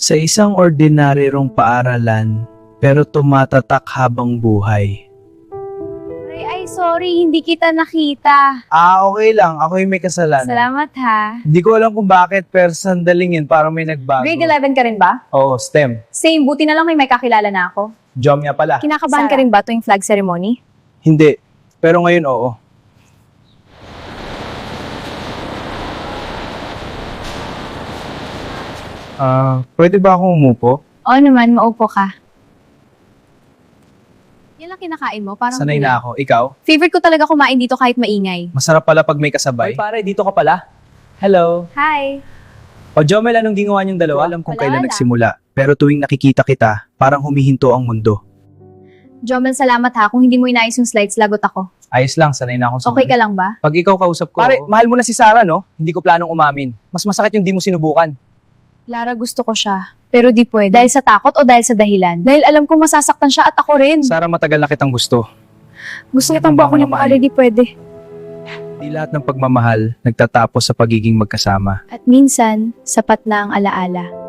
Sa isang ordinaryong paaralan, pero tumatatak habang buhay. Ay, sorry, hindi kita nakita. Okay lang. Ako yung may kasalanan. Salamat ha. Hindi ko alam kung bakit, pero sandaling yun, parang may nagbago. Grade 11 ka rin ba? Oo, STEM. Same, buti na lang may kakilala na ako. Jomya pala. Kinakabahan ka rin ba tuwing flag ceremony? Hindi. Pero ngayon, oo. Pwede ba akong umupo? Oo naman, maupo ka. Yan lang kinakain mo, parang Sanay na ako. Ikaw? Favorite ko talaga kumain dito kahit maingay. Masarap pala pag may kasabay. Ay, pare, dito ka pala. Hello. Hi! O Jomel, anong ginawa niyong dalawa? Alam kung Wala kailan lang. nagsimula. Pero tuwing nakikita kita, parang humihinto ang mundo. Jomel, salamat ha. Kung hindi mo inayos yung slides, lagot ako. Ayos lang, sanay na akong Okay ka lang ba? Pag ikaw kausap ko, Pare, mahal mo na si Sarah, no? Hindi ko planong umamin. Mas masakit yung di mo sinubukan. Lara, gusto ko siya. Pero di pwede. Dahil sa takot o dahil sa dahilan? Dahil alam kong masasaktan siya at ako rin. Sarah, matagal na kitang gusto. Gusto kitang ba ako ni Mamamahal. di pwede. Di lahat ng pagmamahal nagtatapos sa pagiging magkasama. At minsan, sapat na ang alaala.